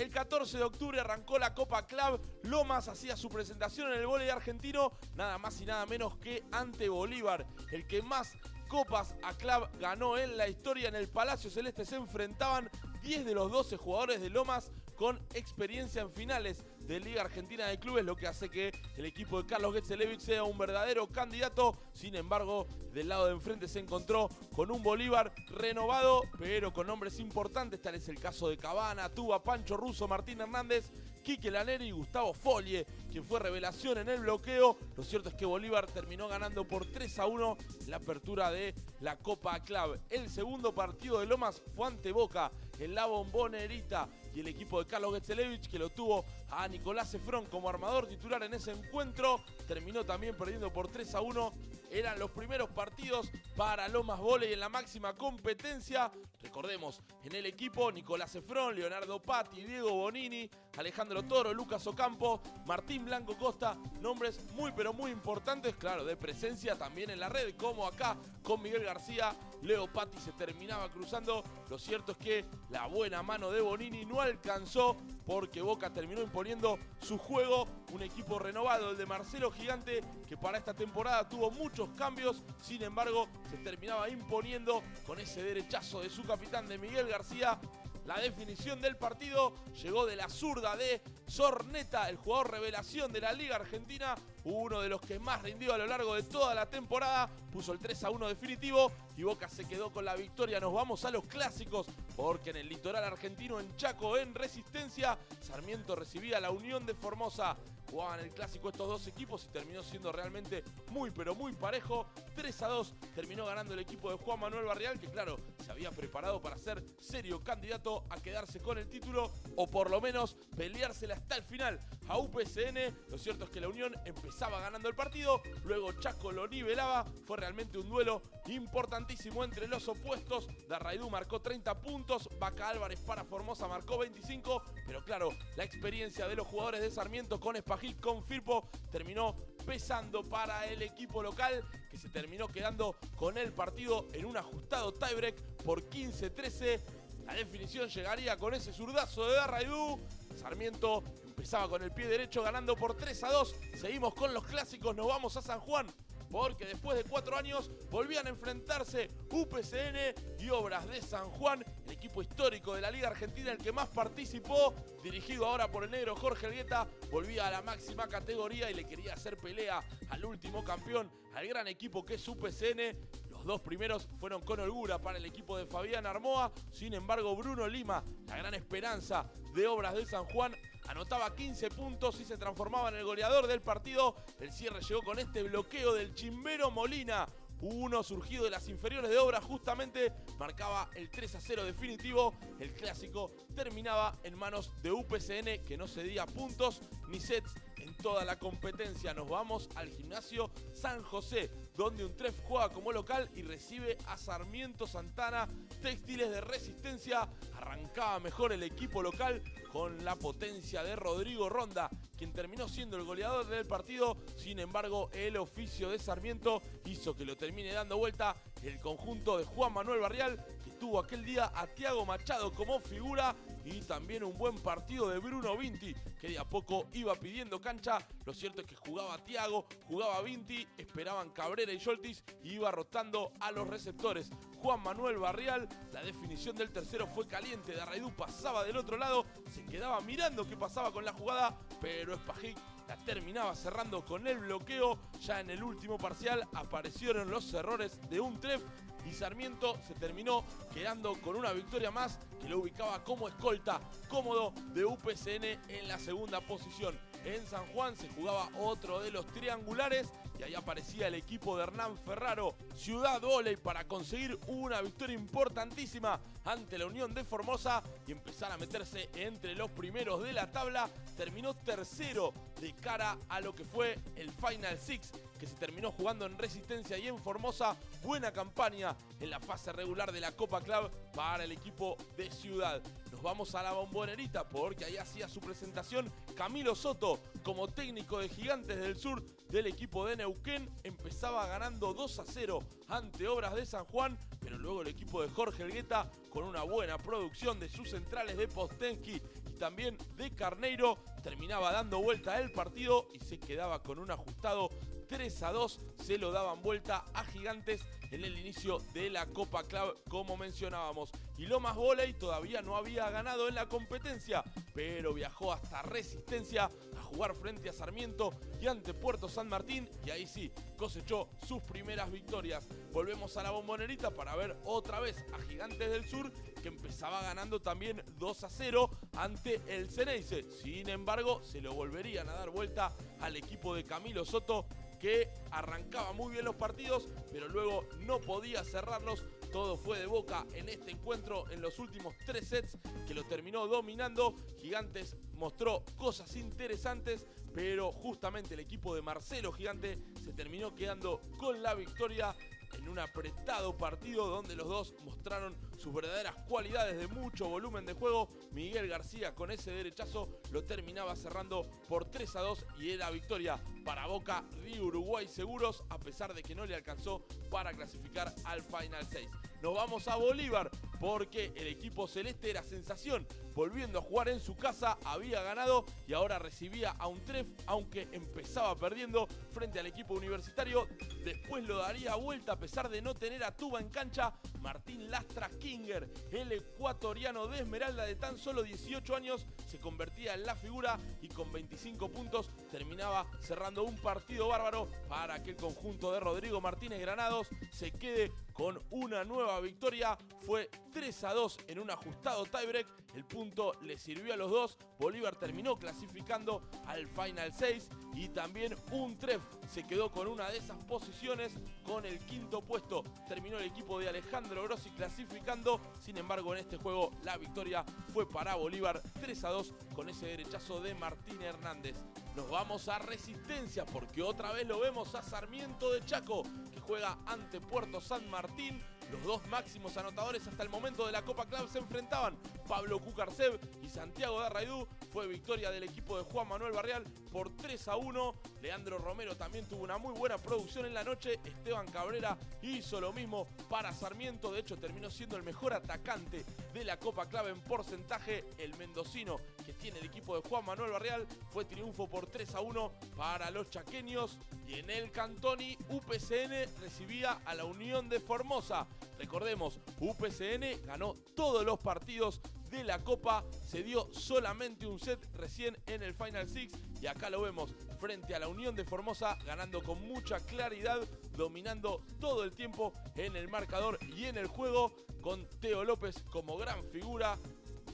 El 14 de octubre arrancó la Copa Club. Lomas hacía su presentación en el vóley argentino, nada más y nada menos que ante Bolívar, el que más copas a Club ganó en la historia. En el Palacio Celeste se enfrentaban 10 de los 12 jugadores de Lomas con experiencia en finales de Liga Argentina de Clubes, lo que hace que el equipo de Carlos Getzelevich sea un verdadero candidato. Sin embargo, del lado de enfrente se encontró con un Bolívar renovado, pero con nombres importantes. Tal es el caso de Cabana, Tuba, Pancho Russo, Martín Hernández, Quique Laneri y Gustavo Folie, quien fue revelación en el bloqueo. Lo cierto es que Bolívar terminó ganando por 3-1 la apertura de la Copa Club. El segundo partido de Lomas fue ante Boca, en la Bombonerita, y el equipo de Carlos Getzelevich, que lo tuvo a Nicolás Efrón como armador titular en ese encuentro, terminó también perdiendo por 3-1. Eran los primeros partidos para Lomas Volley en la máxima competencia. Recordemos, en el equipo Nicolás Efrón, Leonardo Patti, Diego Bonini, Alejandro Toro, Lucas Ocampo, Martín Blanco Costa, nombres muy pero muy importantes, claro, de presencia también en la red, como acá con Miguel García. Leo Patti se terminaba cruzando. Lo cierto es que la buena mano de Bonini no alcanzó, porque Boca terminó imponiendo su juego. Un equipo renovado, el de Marcelo Gigante, que para esta temporada tuvo muchos cambios. Sin embargo, se terminaba imponiendo con ese derechazo de su capitán, de Miguel García. La definición del partido llegó de la zurda de Zorneta, el jugador revelación de la Liga Argentina, uno de los que más rindió a lo largo de toda la temporada. Puso el 3-1 definitivo y Boca se quedó con la victoria. Nos vamos a los clásicos, porque en el litoral argentino, en Chaco, en Resistencia, Sarmiento recibía a la Unión de Formosa. Jugaban el clásico estos dos equipos y terminó siendo realmente muy pero muy parejo. 3-2 terminó ganando el equipo de Juan Manuel Barrial, que claro, se había preparado para ser serio candidato a quedarse con el título, o por lo menos peleársela hasta el final a UPCN. Lo cierto es que la Unión empezaba ganando el partido, luego Chaco lo nivelaba. Fue realmente un duelo importantísimo entre los opuestos. Darraidú marcó 30 puntos, Vaca Álvarez para Formosa marcó 25, pero claro, la experiencia de los jugadores de Sarmiento con Espagic, con Firpo, terminó pesando para el equipo local, que se terminó quedando con el partido en un ajustado tiebreak por 15-13. La definición llegaría con ese zurdazo de Darraidú. Sarmiento empezaba con el pie derecho ganando por 3-2. Seguimos con los clásicos, nos vamos a San Juan, porque después de 4 años volvían a enfrentarse UPCN y Obras de San Juan, el equipo histórico de la Liga Argentina, el que más participó, dirigido ahora por el negro Jorge Elgueta. Volvía a la máxima categoría y le quería hacer pelea al último campeón, al gran equipo que es UPCN. Los dos primeros fueron con holgura para el equipo de Fabián Armoa. Sin embargo, Bruno Lima, la gran esperanza de Obras de San Juan, anotaba 15 puntos y se transformaba en el goleador del partido. El cierre llegó con este bloqueo del Chimbero Molina. Uno surgido de las inferiores de Obras, justamente marcaba el 3-0 definitivo. El clásico terminaba en manos de UPCN, que no cedía puntos ni sets en toda la competencia. Nos vamos al gimnasio San José, donde un Tref juega como local y recibe a Sarmiento Santana. Textiles de Resistencia. Arrancaba mejor el equipo local con la potencia de Rodrigo Ronda, quien terminó siendo el goleador del partido. Sin embargo, el oficio de Sarmiento hizo que lo termine dando vuelta el conjunto de Juan Manuel Barrial, que tuvo aquel día a Tiago Machado como figura, y también un buen partido de Bruno Vinti, que de a poco iba pidiendo cancha. Lo cierto es que jugaba Tiago, jugaba Vinti, esperaban Cabrera y Yoltis y iba rotando a los receptores Juan Manuel Barrial. La definición del tercero fue caliente. Darraidú pasaba del otro lado, se quedaba mirando qué pasaba con la jugada, pero Espagic la terminaba cerrando con el bloqueo. Ya en el último parcial aparecieron los errores de un Tref y Sarmiento se terminó quedando con una victoria más, que lo ubicaba como escolta cómodo de UPCN en la segunda posición. En San Juan se jugaba otro de los triangulares y ahí aparecía el equipo de Hernán Ferraro, Ciudad Volley, para conseguir una victoria importantísima ante la Unión de Formosa y empezar a meterse entre los primeros de la tabla. Terminó tercero de cara a lo que fue el Final Six, que se terminó jugando en Resistencia y en Formosa. Buena campaña en la fase regular de la Copa Club para el equipo de Ciudad. Nos vamos a la Bombonerita, porque ahí hacía su presentación Camilo Soto como técnico de Gigantes del Sur del equipo de Neuquén. Empezaba ganando 2-0 ante Obras de San Juan, pero pero luego el equipo de Jorge Elgueta, con una buena producción de sus centrales de Postensky y también de Carneiro, terminaba dando vuelta el partido y se quedaba con un ajustado 3-2, se lo daban vuelta a Gigantes en el inicio de la Copa Club, como mencionábamos. Y Lomas Voley todavía no había ganado en la competencia, pero viajó hasta Resistencia a jugar frente a Sarmiento y ante Puerto San Martín, y ahí sí, cosechó sus primeras victorias. Volvemos a la Bombonerita para ver otra vez a Gigantes del Sur, que empezaba ganando también 2-0 ante el Ceneice. Sin embargo, se lo volverían a dar vuelta al equipo de Camilo Soto, que arrancaba muy bien los partidos, pero luego no podía cerrarlos. Todo fue de Boca en este encuentro en los últimos 3 sets, que lo terminó dominando. Gigantes mostró cosas interesantes, pero justamente el equipo de Marcelo Gigante se terminó quedando con la victoria en un apretado partido donde los dos mostraron sus verdaderas cualidades de mucho volumen de juego. Miguel García con ese derechazo lo terminaba cerrando por 3-2 y era victoria para Boca de Uruguay Seguros, a pesar de que no le alcanzó para clasificar al Final 6. Nos vamos a Bolívar porque el equipo celeste era sensación. Volviendo a jugar en su casa, había ganado y ahora recibía a un Tref, aunque empezaba perdiendo frente al equipo universitario. Después lo daría vuelta a pesar de no tener a Tuba en cancha. Martín Lastra Kinger, el ecuatoriano de Esmeralda de tan solo 18 años, se convertía en la figura y con 25 puntos terminaba cerrando un partido bárbaro para que el conjunto de Rodrigo Martínez Granados se quede con una nueva victoria. Fue 3-2 en un ajustado tiebreak. El punto le sirvió a los dos. Bolívar terminó clasificando al Final 6 y también un Tref se quedó con una de esas posiciones. Con el quinto puesto terminó el equipo de Alejandro Grossi clasificando. Sin embargo, en este juego la victoria fue para Bolívar 3-2 con ese derechazo de Martín Hernández. Nos vamos a Resistencia porque otra vez lo vemos a Sarmiento de Chaco, que juega ante Puerto San Martín. Los dos máximos anotadores hasta el momento de la Copa Club se enfrentaban. Pablo Cucarcev y Santiago Darraidú. Fue victoria del equipo de Juan Manuel Barrial por 3-1. Leandro Romero también tuvo una muy buena producción en la noche. Esteban Cabrera hizo lo mismo para Sarmiento. De hecho, terminó siendo el mejor atacante de la Copa Club en porcentaje. El mendocino que tiene el equipo de Juan Manuel Barrial. Fue triunfo por 3-1 para los chaqueños. Y en el Cantoni, UPCN recibía a la Unión de Formosa. Recordemos, UPCN ganó todos los partidos de la Copa, se dio solamente un set recién en el Final Six y acá lo vemos frente a la Unión de Formosa, ganando con mucha claridad, dominando todo el tiempo en el marcador y en el juego, con Teo López como gran figura,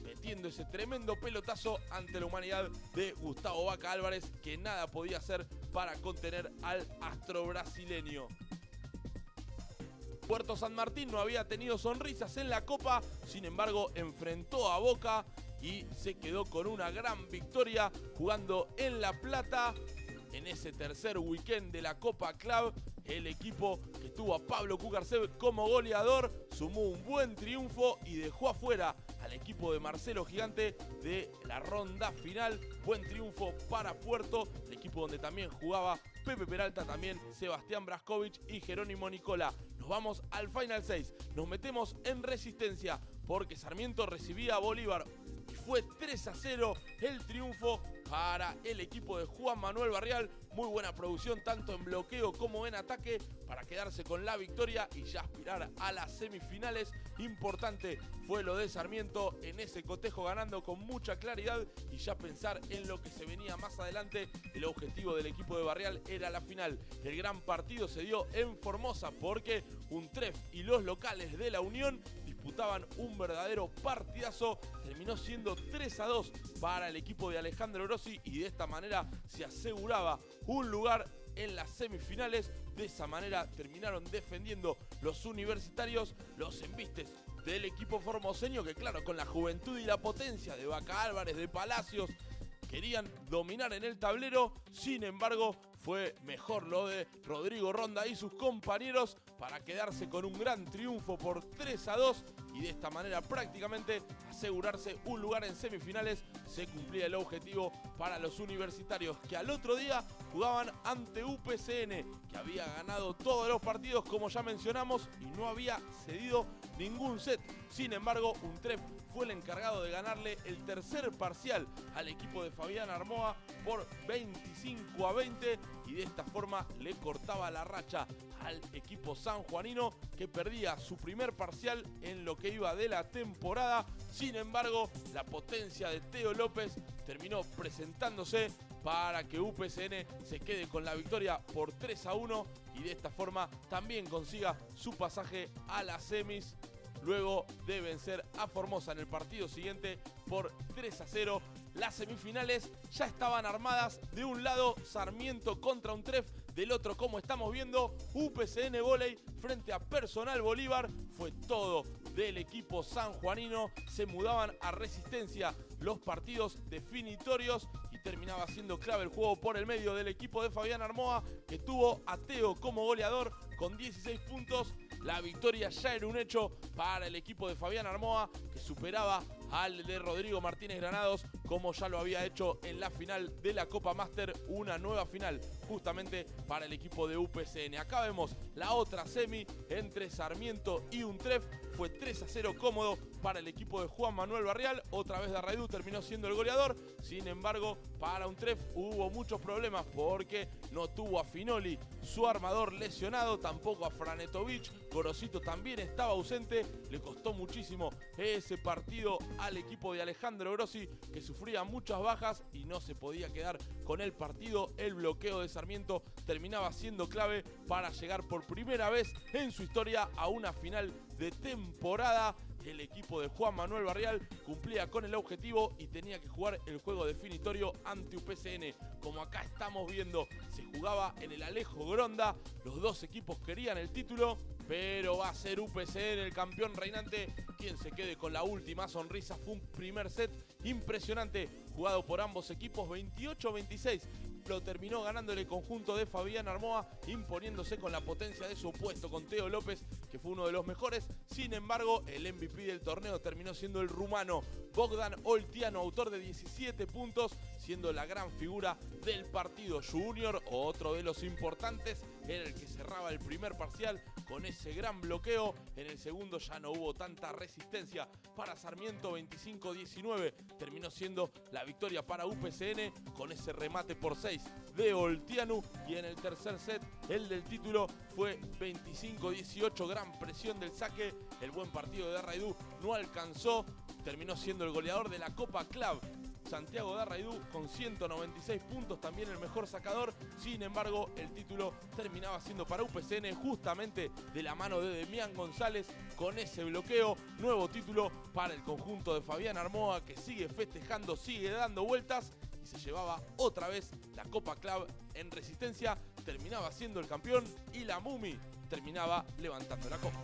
metiendo ese tremendo pelotazo ante la humanidad de Gustavo Vaca Álvarez, que nada podía hacer para contener al astro brasileño. Puerto San Martín no había tenido sonrisas en la Copa, sin embargo enfrentó a Boca y se quedó con una gran victoria jugando en La Plata. En ese tercer weekend de la Copa Club, el equipo que tuvo a Pablo Cucarcev como goleador sumó un buen triunfo y dejó afuera al equipo de Marcelo Gigante de la ronda final. Buen triunfo para Puerto, el equipo donde también jugaba Pepe Peralta, también Sebastián Braskovich y Jerónimo Nicola. Nos vamos al Final 6, nos metemos en Resistencia porque Sarmiento recibía a Bolívar y fue 3-0 el triunfo para el equipo de Juan Manuel Barrial. Muy buena producción tanto en bloqueo como en ataque para quedarse con la victoria y ya aspirar a las semifinales. Importante fue lo de Sarmiento en ese cotejo, ganando con mucha claridad y ya pensar en lo que se venía más adelante. El objetivo del equipo de Barrial era la final. El gran partido se dio en Formosa porque un Tref y los locales de la Unión disputaban un verdadero partidazo. Terminó siendo 3-2 para el equipo de Alejandro Grossi y de esta manera se aseguraba un lugar en las semifinales. De esa manera terminaron defendiendo los universitarios, los embistes del equipo formoseño, que claro, con la juventud y la potencia de Vaca Álvarez, de Palacios, querían dominar en el tablero. Sin embargo, fue mejor lo de Rodrigo Ronda y sus compañeros para quedarse con un gran triunfo por 3-2 y de esta manera prácticamente asegurarse un lugar en semifinales. Se cumplía el objetivo para los universitarios, que al otro día jugaban ante UPCN, que había ganado todos los partidos como ya mencionamos y no había cedido ningún set. Sin embargo, Untref fue el encargado de ganarle el tercer parcial al equipo de Fabián Armoa por 25-20 y de esta forma le cortaba la racha al equipo sanjuanino, que perdía su primer parcial en lo que iba de la temporada. Sin embargo, la potencia de Teo López terminó presentándose para que UPCN se quede con la victoria por 3-1 y de esta forma también consiga su pasaje a las semis, luego de vencer a Formosa en el partido siguiente por 3-0. Las semifinales ya estaban armadas. De un lado, Sarmiento contra Untref. Del otro, como estamos viendo, UPCN Voley frente a Personal Bolívar. Fue todo del equipo sanjuanino. Se mudaban a Resistencia los partidos definitorios y terminaba siendo clave el juego por el medio del equipo de Fabián Armoa, que tuvo a Teo como goleador con 16 puntos. La victoria ya era un hecho para el equipo de Fabián Armoa, que superaba al de Rodrigo Martínez Granados, como ya lo había hecho en la final de la Copa Master, una nueva final justamente para el equipo de UPCN. Acá vemos la otra semi entre Sarmiento y Untref. Fue 3-0 cómodo para el equipo de Juan Manuel Barrial. Otra vez Darraidou terminó siendo el goleador. Sin embargo, para Untref hubo muchos problemas porque no tuvo a Finoli, su armador, lesionado, tampoco a Franetovic. Gorosito también estaba ausente. Le costó muchísimo ese partido al equipo de Alejandro Grossi, que sufría muchas bajas y no se podía quedar con el partido. El bloqueo de Sarmiento terminaba siendo clave para llegar por primera vez en su historia a una final de temporada. El equipo de Juan Manuel Barrial cumplía con el objetivo y tenía que jugar el juego definitorio ante UPCN. Como acá estamos viendo, se jugaba en el Alejo Gronda. Los dos equipos querían el título, pero va a ser UPCN el campeón reinante quien se quede con la última sonrisa. Fue un primer set impresionante jugado por ambos equipos, 28-26. Lo terminó ganando el conjunto de Fabián Armoa, imponiéndose con la potencia de su opuesto, con Teo López, que fue uno de los mejores. Sin embargo, el MVP del torneo terminó siendo el rumano Bogdan Oltiano, autor de 17 puntos, siendo la gran figura del partido. Junior, otro de los importantes, era el que cerraba el primer parcial con ese gran bloqueo. En el segundo ya no hubo tanta resistencia para Sarmiento, 25-19. Terminó siendo la victoria para UPCN con ese remate por 6 de Oltiano. Y en el tercer set, el del título, fue 25-18. Gran presión del saque. El buen partido de Darraidou no alcanzó. Terminó siendo el goleador de la Copa Club. Santiago Darraidou con 196 puntos, también el mejor sacador. Sin embargo, el título terminaba siendo para UPCN, justamente de la mano de Demián González con ese bloqueo. Nuevo título para el conjunto de Fabián Armoa, que sigue festejando, sigue dando vueltas y se llevaba otra vez la Copa Club en Resistencia. Terminaba siendo el campeón y la Mumi terminaba levantando la copa.